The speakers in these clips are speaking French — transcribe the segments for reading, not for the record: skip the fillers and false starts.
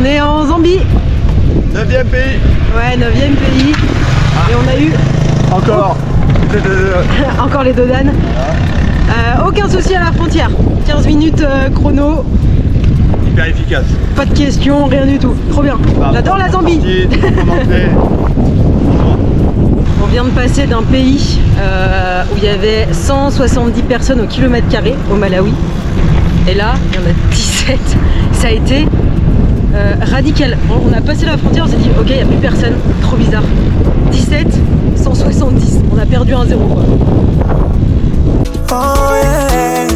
On est en Zambie. 9e pays. Ouais, 9e pays. Et on a eu Encore encore les dodanes. Aucun souci à la frontière. 15 minutes chrono. Hyper efficace. Pas de questions, rien du tout. Trop bien. J'adore la Zambie. On vient de passer d'un pays où il y avait 170 personnes au kilomètre carré au Malawi. Et là, il y en a 17. Ça a été radical. On a passé la frontière, on s'est dit ok, il n'y a plus personne. Trop bizarre. 17, 170. On a perdu un 0 quoi. Oh yeah,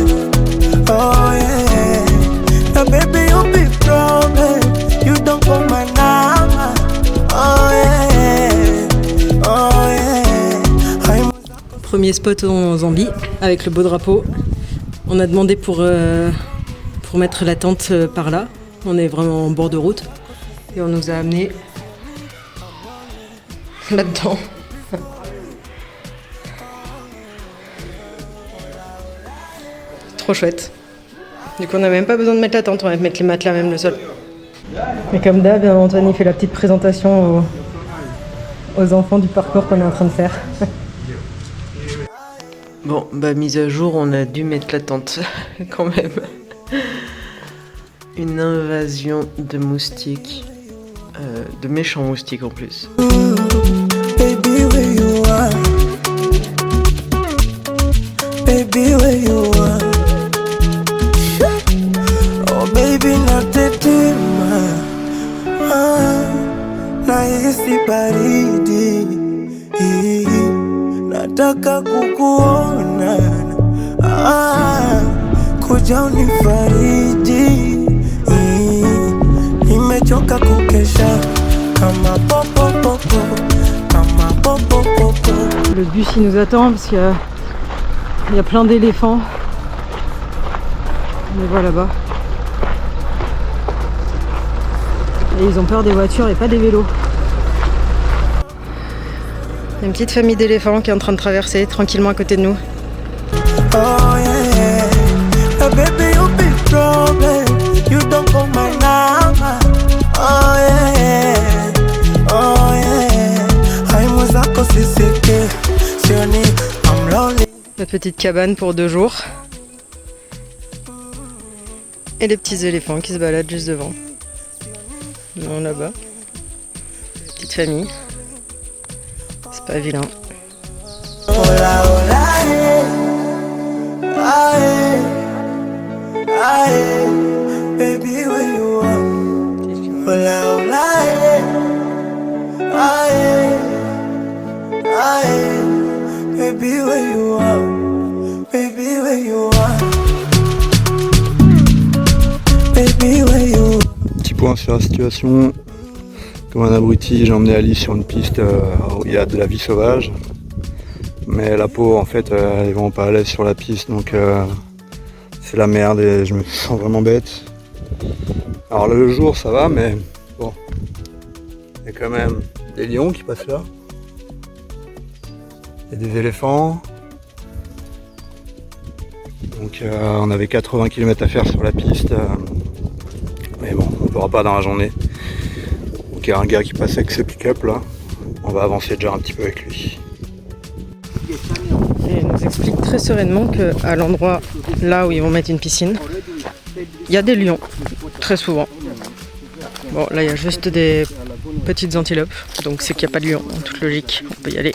oh yeah. Now baby you big problem, you don't call my number. Oh yeah, oh yeah. Premier spot en Zambie avec le beau drapeau. On a demandé pour mettre la tente par là. On est vraiment en bord de route et on nous a amené là-dedans. Trop chouette. Du coup on n'a même pas besoin de mettre la tente, on va mettre les matelas, même le sol. Et comme d'hab, Antoine il fait la petite présentation aux enfants du parcours qu'on est en train de faire. Bon, bah mise à jour, on a dû mettre la tente quand même. Une invasion de moustiques, de méchants moustiques en plus. Baby where you are, baby where you are. Oh baby natetema, nahisi baridi, nataka kukuona, kuja unifariji, nimechoka kukesha kama popo, kama popo. Le bus il nous attend parce qu'il y a plein d'éléphants. On les voit là-bas. Et ils ont peur des voitures et pas des vélos. Il y a une petite famille d'éléphants qui est en train de traverser tranquillement à côté de nous. Oh yeah, baby you big problem, you don't call my number. Oh yeah, oh yeah, I'm wazako sisike, sioni I'm lonely. La petite cabane pour 2 jours. Et les petits éléphants qui se baladent juste devant. Non, là-bas. Petite famille. C'est pas vilain. Hola, hola, aye, aye, baby where you are. Hola, hola, aye, aye, baby where you are. Baby where you are. Baby where you are. Petit point sur la situation. Comme un abruti, j'ai emmené Alice sur une piste où il y a de la vie sauvage. Mais la peau, en fait, elle est vraiment pas à l'aise sur la piste, donc c'est la merde et je me sens vraiment bête. Alors le jour, ça va, mais bon, il y a quand même des lions qui passent là. Il y a des éléphants. Donc on avait 80 km à faire sur la piste. Mais bon, on ne pourra pas dans la journée. Donc il y a un gars qui passe avec ce pick-up là. On va avancer déjà un petit peu avec lui. Et il nous explique très sereinement qu'à l'endroit là où ils vont mettre une piscine, il y a des lions, très souvent. Bon, là il y a juste des petites antilopes, donc c'est qu'il n'y a pas de lions, en toute logique, on peut y aller.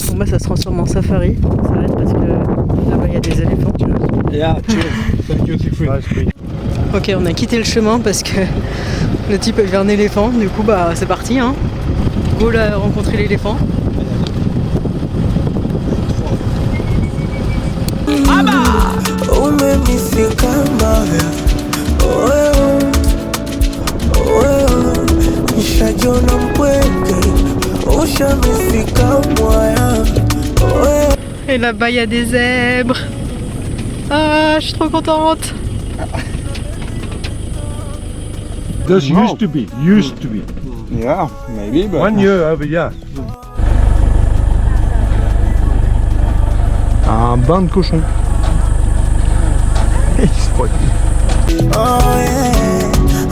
Pour moi ça se transforme en safari, on s'arrête parce que là-bas il y a des éléphants. Ok, on a quitté le chemin parce que le type avait un éléphant, du coup bah c'est parti hein. Go là rencontrer l'éléphant. Umefika mbaya, nishajona mpweke, ushamefika mwaya. Et là-bas il y a des zèbres. Ah, je suis trop contente. This used to be. Yeah, maybe, but... 1 year over here. Un bain de cochon. Oh yeah.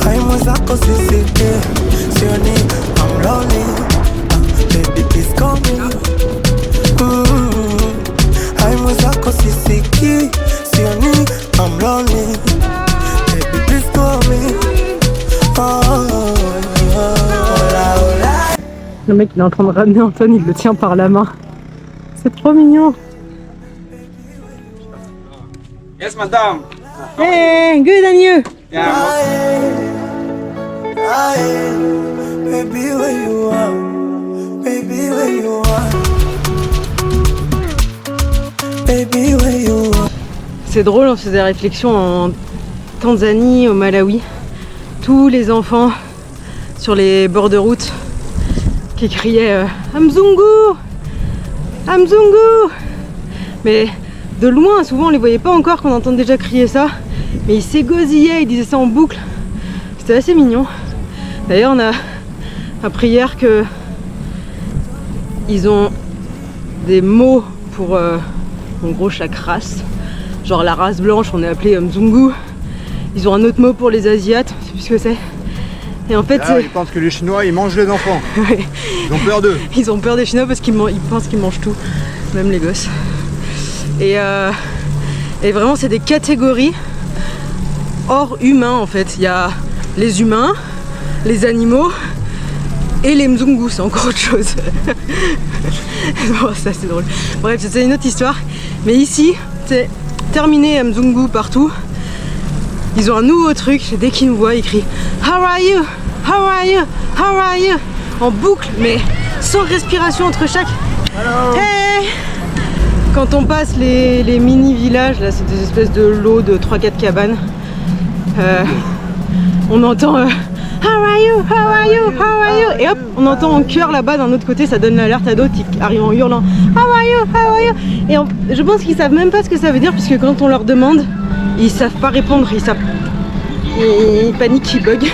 Hai mwenzako sisiki, sioni I'm lonely. Baby please call me. Hai mwenzako sisiki, sioni I'm lonely. Baby please call me. Le mec il est en train de ramener Antoine, il le tient par la main. C'est trop mignon. Yes, madame. Hey, good on you. Yeah. Baby where you are, baby where you are, baby where you are. C'est drôle, on faisait des réflexions en Tanzanie, au Malawi. Tous les enfants sur les bords de route qui criaient Amzungu, Amzungu. Mais de loin, souvent on les voyait pas encore, qu'on entend déjà crier ça. Mais ils s'égosillaient, ils disaient ça en boucle. C'était assez mignon. D'ailleurs, on a appris hier que ils ont des mots pour en gros chaque race. Genre la race blanche, on est appelé Mzungu. Ils ont un autre mot pour les Asiates, je sais plus ce que c'est. Et en fait, Ils pensent que les Chinois ils mangent les enfants. Ils ont peur d'eux. Ils ont peur des Chinois parce qu'ils pensent qu'ils mangent tout, même les gosses. Et vraiment, c'est des catégories hors humains en fait. Il y a les humains, les animaux et les Mzungu, c'est encore autre chose. Bon, ça c'est drôle. Bref, c'est une autre histoire. Mais ici, c'est terminé Mzungu partout. Ils ont un nouveau truc, dès qu'ils nous voient, ils crient How are you? How are you? How are you? En boucle, mais sans respiration entre chaque. Hello. Hey! Quand on passe les mini-villages, là c'est des espèces de lots de 3-4 cabanes, on entend How are you? How are you? How are you? Et hop, on entend en chœur là-bas d'un autre côté, ça donne l'alerte à d'autres qui arrivent en hurlant How are you? How are you? Et je pense qu'ils savent même pas ce que ça veut dire, puisque quand on leur demande, ils savent pas répondre, ils paniquent, ils bug.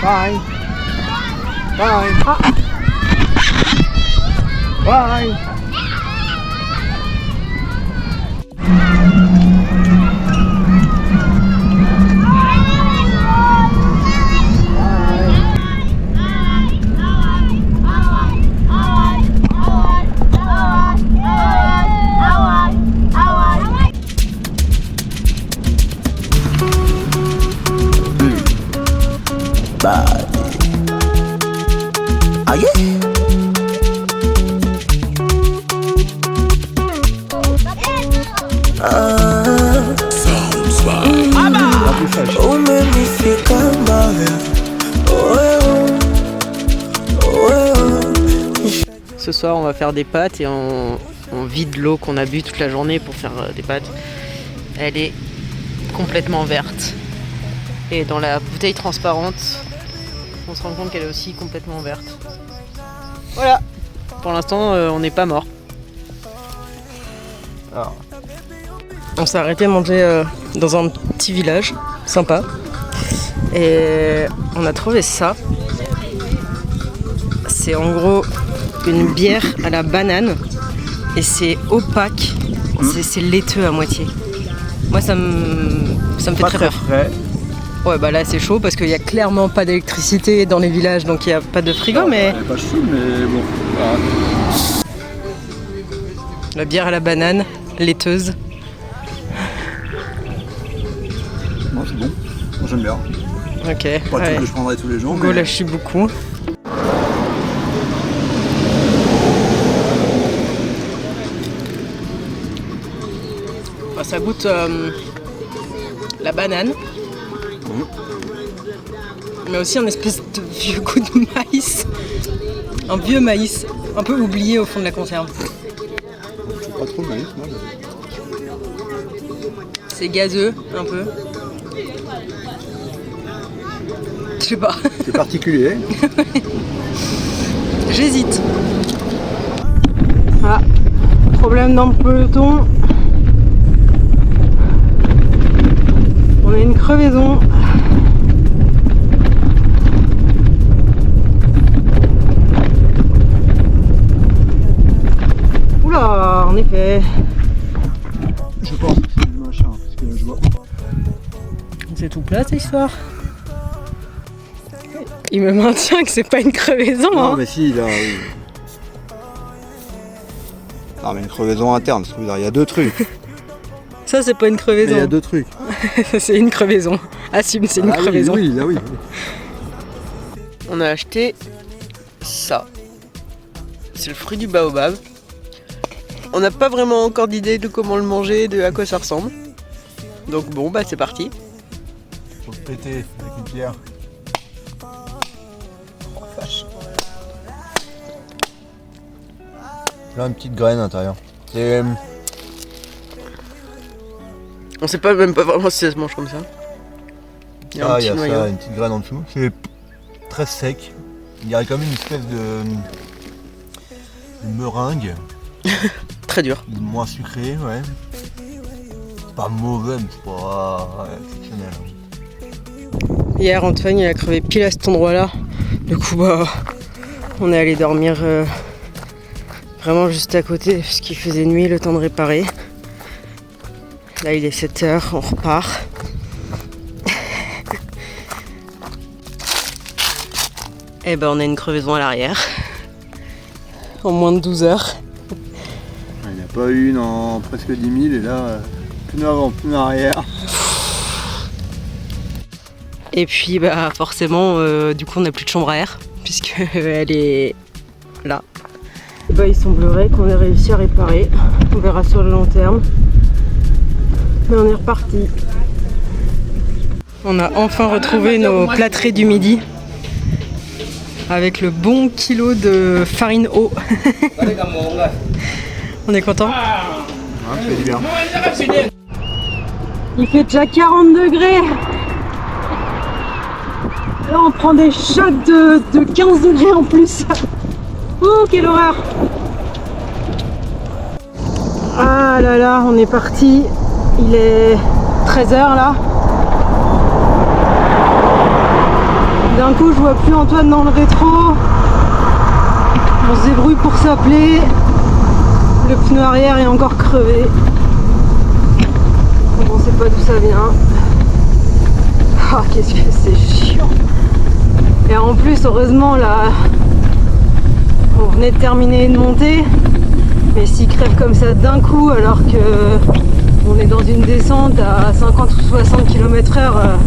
Bye. Bye. Bye. Ah yeah. Umefika mbaya. Ce soir, on va faire des pâtes et on vide l'eau qu'on a bu toute la journée pour faire des pâtes. Elle est complètement verte. Et dans la bouteille transparente, on se rend compte qu'elle est aussi complètement verte. Voilà. Pour l'instant, on n'est pas mort. Alors. On s'est arrêté à manger dans un petit village, sympa. Et on a trouvé ça. C'est en gros une bière à la banane. Et c'est opaque. C'est laiteux à moitié. Moi, ça me fait très peur. Frais. Ouais, bah là c'est chaud parce qu'il n'y a clairement pas d'électricité dans les villages, donc il n'y a pas de frigo, mais... Elle est pas chaude, mais bon. Voilà. La bière à la banane, laiteuse. Non, c'est bon. Moi j'aime bien. Ok, Pas ouais. tout que je prendrai tous les jours. Hugo Mais... lâche beaucoup. Ça goûte la banane. Mais aussi un espèce de vieux goût de maïs. Un vieux maïs, un peu oublié au fond de la conserve. Je sais pas trop le maïs, moi. C'est gazeux, un peu. Je sais pas. C'est particulier. J'hésite. Ah, problème dans le peloton. On a une crevaison. Oula, en effet. Je pense que c'est du machin, parce que là je vois. C'est tout plat cette histoire. Il me maintient que c'est pas une crevaison. Non Hein. mais si, là, oui. Non mais une crevaison interne, ça veut dire il y a deux trucs. Ça c'est pas une Mais crevaison. il y a deux trucs. C'est une crevaison. Assume, c'est une Ah oui, crevaison. oui, ah oui. On a acheté ça. C'est le fruit du baobab. On n'a pas vraiment encore d'idée de comment le manger, de à quoi ça ressemble. Donc bon, bah c'est parti. Faut le péter avec une pierre. Oh vache. Là une petite graine à l'intérieur. C'est... On sait pas même pas vraiment si ça se mange comme ça. Il y a un petit noyau. ça, une petite graine en dessous. C'est très sec. Il y a comme une espèce de meringue. Très dur. Moins sucré, ouais. C'est pas mauvais, mais c'est pas exceptionnel. Hier Antoine il a crevé pile à cet endroit là. Du coup bah on est allé dormir vraiment juste à côté parce qu'il faisait nuit, le temps de réparer. Là il est 7h, on repart. Et ben on a une crevaison à l'arrière. En moins de 12 heures. Il n'y en a pas une en presque 10 000 et là, pneu avant, pneu arrière. Et puis bah forcément du coup on n'a plus de chambre à air puisque elle est là. Bah, ils sembleraient qu'on ait réussi à réparer. On verra sur le long terme. Mais on est reparti. On a enfin retrouvé nos plâtrés du midi. Avec le bon kilo de farine eau. On est content. Ça fait du bien. Il fait déjà 40 degrés. Là on prend des chocs de 15 degrés en plus. Oh quelle horreur. Ah là là, on est parti. Il est 13h là. D'un coup je vois plus Antoine dans le rétro. On se débrouille pour s'appeler. Le pneu arrière est encore crevé. On sait pas d'où ça vient. Ah qu'est-ce que c'est chiant. Et en plus heureusement là on venait de terminer une montée. Mais s'il crève comme ça d'un coup alors que on est dans une descente à 50 ou 60 km/h,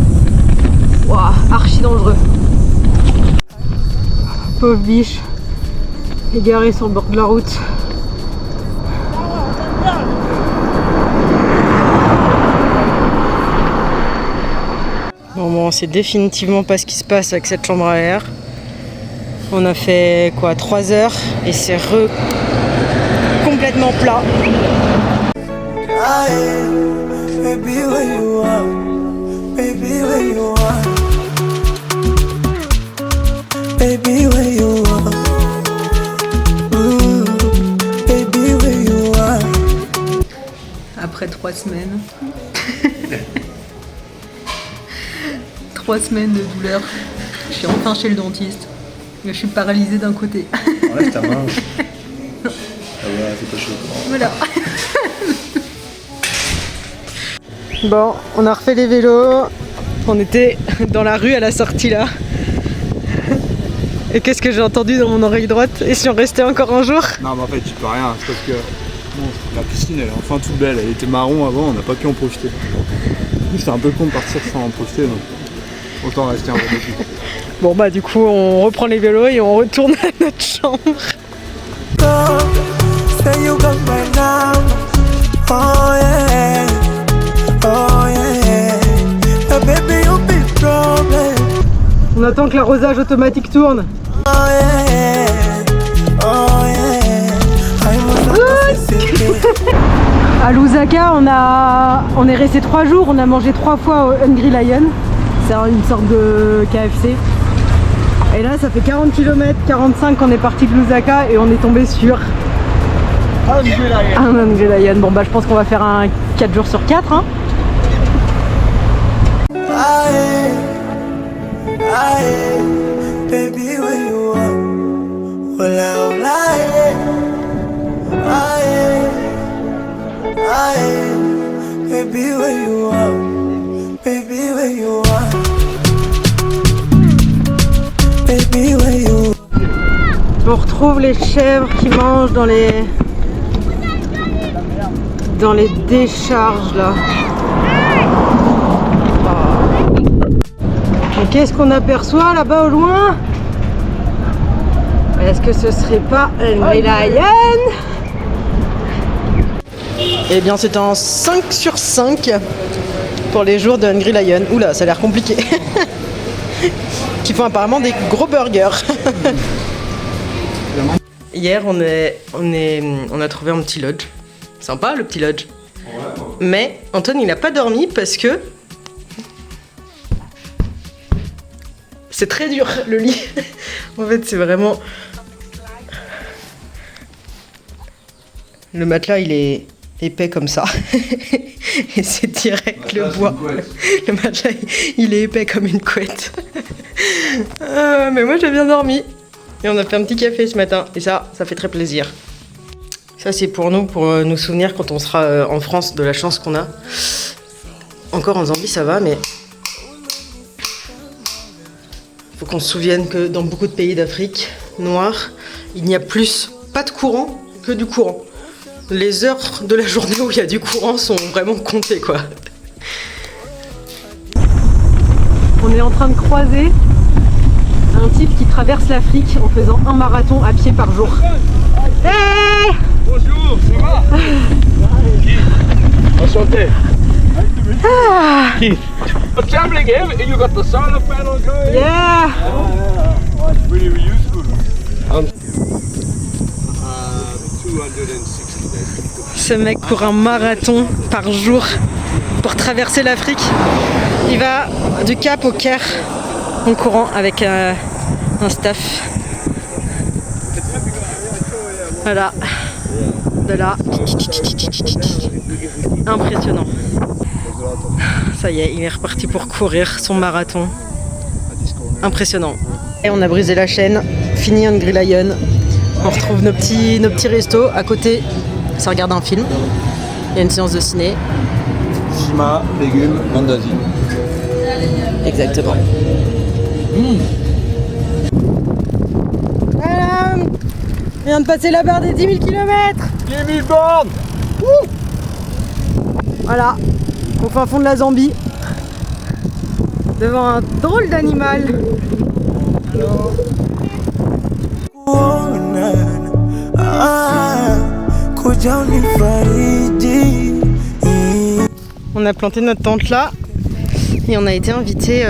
wow, archi dangereux. Pauvre biche, égaré sur le bord de la route. Bon, c'est définitivement pas ce qui se passe avec cette chambre à air. On a fait quoi, 3 heures et c'est complètement plat. Baby, where you are? Baby, where you are? Baby, where you are? Baby, where you are? Après 3 semaines. 3 semaines de douleur. Je suis enfin chez le dentiste. Mais je suis paralysée d'un côté. Enlève ta main. Ah ouais, c'est pas chaud. Voilà. Bon, on a refait les vélos. On était dans la rue à la sortie là. Et qu'est-ce que j'ai entendu dans mon oreille droite? Et si on restait encore un jour? Non mais en fait tu peux rien, c'est parce que bon, la piscine elle est enfin toute belle, elle était marron avant, on n'a pas pu en profiter. C'est un peu con de partir sans en profiter, donc autant rester un peu dessus. Bon bah du coup on reprend les vélos et on retourne à notre chambre. Say you got my number. Oh yeah, oh yeah. Baby, you be problem. On attend que l'arrosage automatique tourne. Oh yeah, oh yeah. I'm À Lusaka, on est resté 3 jours, on a mangé 3 fois au Hungry Lion. C'est une sorte de KFC. Et là, ça fait 40 km, 45 qu'on est parti de Lusaka et on est tombé sur un Hungry Lion. Bon bah je pense qu'on va faire un 4 jours sur 4. Hein. Aye, aye, baby, where you are? Well, aye, aye, baby, where you are? Baby, where you are? Baby, where you are? On retrouve les chèvres qui mangent dans les décharges là. Et qu'est-ce qu'on aperçoit là-bas au loin? Est-ce que ce serait pas un Grey Lion? Eh bien c'est un 5 sur 5 pour les jours de Hungry Lion. Oula, ça a l'air compliqué. Qui font apparemment des gros burgers. Hier on a trouvé un petit lodge. Sympa le petit lodge. Mais Antoine il n'a pas dormi parce que c'est très dur le lit. En fait c'est vraiment... Le matelas il est épais comme ça. Et c'est direct le bois. Le matelas il est épais comme une couette. Mais moi j'ai bien dormi. Et on a fait un petit café ce matin. Et ça fait très plaisir. Ça c'est pour nous souvenir quand on sera en France de la chance qu'on a. Encore en Zambie ça va, mais faut qu'on se souvienne que dans beaucoup de pays d'Afrique noire, il n'y a pas de courant que du courant. Les heures de la journée où il y a du courant sont vraiment comptées quoi. On est en train de croiser un type qui traverse l'Afrique en faisant un marathon à pied par jour. Hey! Bonjour, ça va? Enchanté. Keith. A traveling here and you got the solar panel going. Yeah! It's really useful. 260 days. Ce mec court un marathon par jour pour traverser l'Afrique. Il va du Cap au Caire en courant avec un staff. Voilà. De là. Impressionnant. Ça y est, il est reparti pour courir son marathon. Impressionnant. Et on a brisé la chaîne. Fini Hungry Lion. On retrouve nos petits restos. À côté, ça regarde un film. Il y a une séance de ciné. Shima, légumes, mandazi. Exactement. Voilà. On vient de passer la barre des 10 000 km. 10 000 bornes. Voilà, au fin fond de la Zambie, devant un drôle d'animal. On a planté notre tente là et on a été invité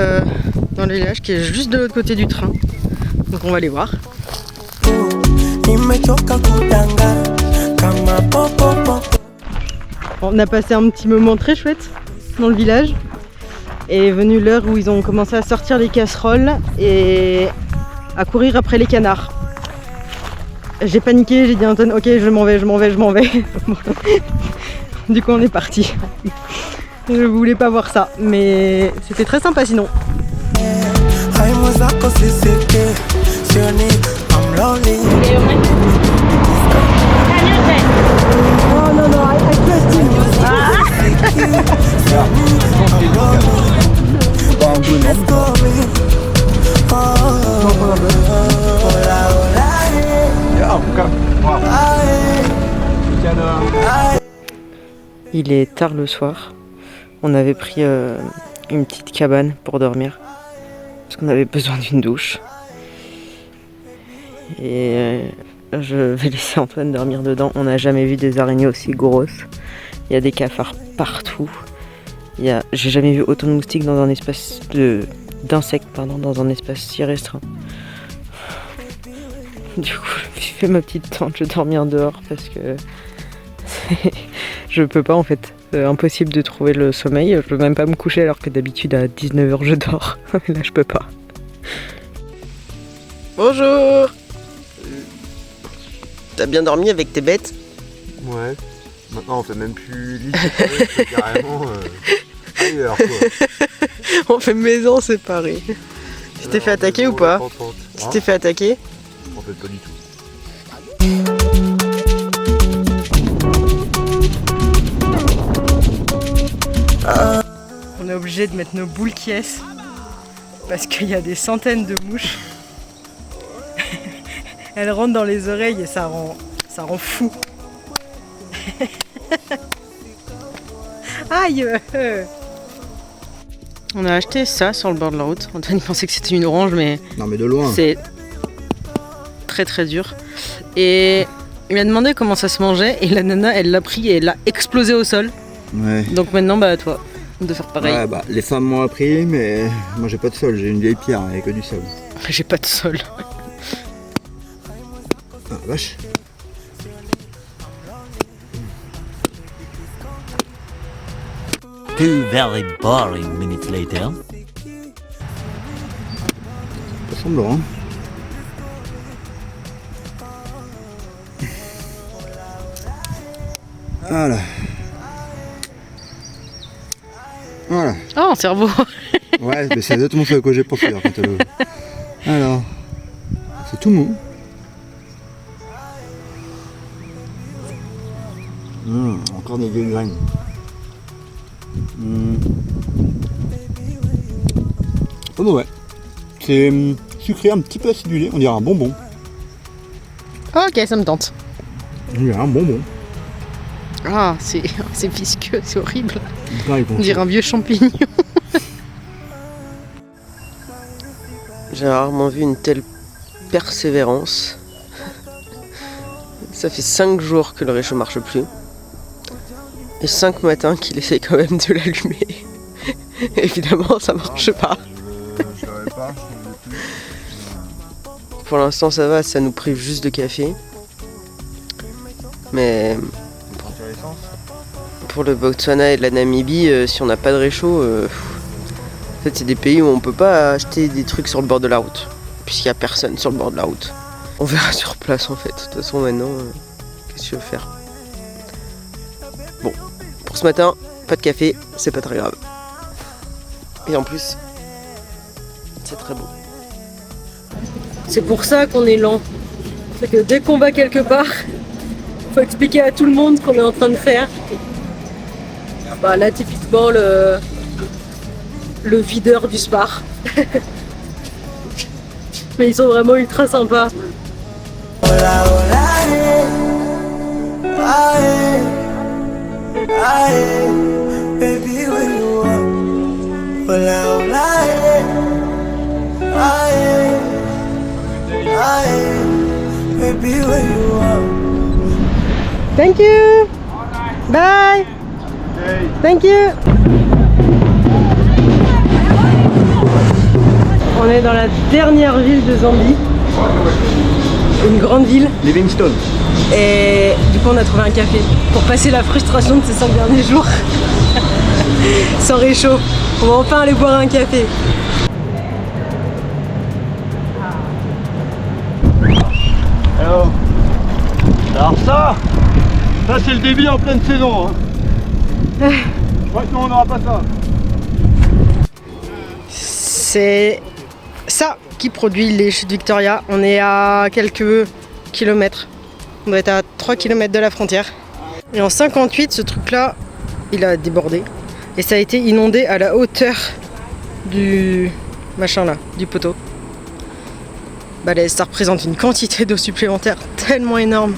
dans le village qui est juste de l'autre côté du train. Donc on va aller voir. On a passé un petit moment très chouette dans le village. Et est venue l'heure où ils ont commencé à sortir les casseroles et à courir après les canards. J'ai paniqué, j'ai dit à Antoine, ok je m'en vais. Du coup on est parti. Je voulais pas voir ça, mais c'était très sympa sinon. Oh non, I trust him. Il est tard le soir. On avait pris une petite cabane pour dormir parce qu'on avait besoin d'une douche. Et je vais laisser Antoine dormir dedans. On n'a jamais vu des araignées aussi grosses. Il y a des cafards partout. J'ai jamais vu autant de moustiques dans un espace d'insectes dans un espace si restreint. Du coup, je fais ma petite tente, je vais dormir dehors parce que je peux pas en fait. Impossible de trouver le sommeil. Je peux même pas me coucher alors que d'habitude à 19h je dors. Là je peux pas. Bonjour. T'as bien dormi avec tes bêtes? Ouais. Maintenant on fait même plus lit, c'est carrément ailleurs quoi. On fait maison séparée. Tu t'es fait attaquer ou pas? Tu t'es fait attaquer? En fait, pas du tout. On est obligé de mettre nos boules qui est parce qu'il y a des centaines de mouches. Elles rentrent dans les oreilles et ça rend fou. Aïe! On a acheté ça sur le bord de la route. Antoine pensait que c'était une orange, mais Non mais de loin. c'est très très dur. Et il a demandé comment ça se mangeait et la nana elle l'a pris et elle l'a explosé au sol. Ouais. Donc maintenant bah à toi de faire pareil. Ouais, bah, les femmes m'ont appris, mais moi j'ai pas de sol, j'ai une vieille pierre avec que du sol. J'ai pas de sol. Ah vache. Two very boring minutes later. Pas semblant, hein. Voilà. Voilà. Oh cerveau. Ouais, mais c'est exactement ce à quoi j'ai pensé en fait. Alors, c'est tout mou. Encore des vieilles graines. Pas mauvais. C'est sucré, un petit peu acidulé, on dirait un bonbon. Ok, ça me tente. On dirait un bonbon. Ah, c'est visqueux, c'est horrible. Pareil, On dirait un vieux champignon. J'ai rarement vu une telle persévérance. Ça fait 5 jours que le réchaud marche plus. Et 5 matins qu'il essaie quand même de l'allumer. Évidemment, ça marche pas. Pour l'instant, ça va, ça nous prive juste de café. Mais pour le Botswana et la Namibie, si on n'a pas de réchaud, en fait, c'est des pays où on peut pas acheter des trucs sur le bord de la route, puisqu'il y a personne sur le bord de la route. On verra sur place en fait. De toute façon, maintenant, qu'est-ce que tu veux faire? Bon, pour ce matin, pas de café, c'est pas très grave. Et en plus, c'est très beau. C'est pour ça qu'on est lent. C'est que dès qu'on va quelque part, faut expliquer à tout le monde ce qu'on est en train de faire. Bah là typiquement le videur du Spar. Mais ils sont vraiment ultra sympas. Hola, hola, aye, aye, baby, where you are? Hola, hola, aye, aye, baby, where you are? Thank you. Bye. Thank you. On est dans la dernière ville de Zambie. Une grande ville. Livingstone. Et du coup on a trouvé un café pour passer la frustration de ces 5 derniers jours. Sans réchaud. On va enfin aller boire un café. Alors ça c'est le débit en pleine saison. Hein. Je crois que nous on n'aura pas ça. C'est ça qui produit les chutes Victoria. On est à quelques kilomètres. On doit être à 3 km de la frontière. Et en 58, ce truc-là, il a débordé. Et ça a été inondé à la hauteur du machin là, du poteau. Balèze, ça représente une quantité d'eau supplémentaire tellement énorme.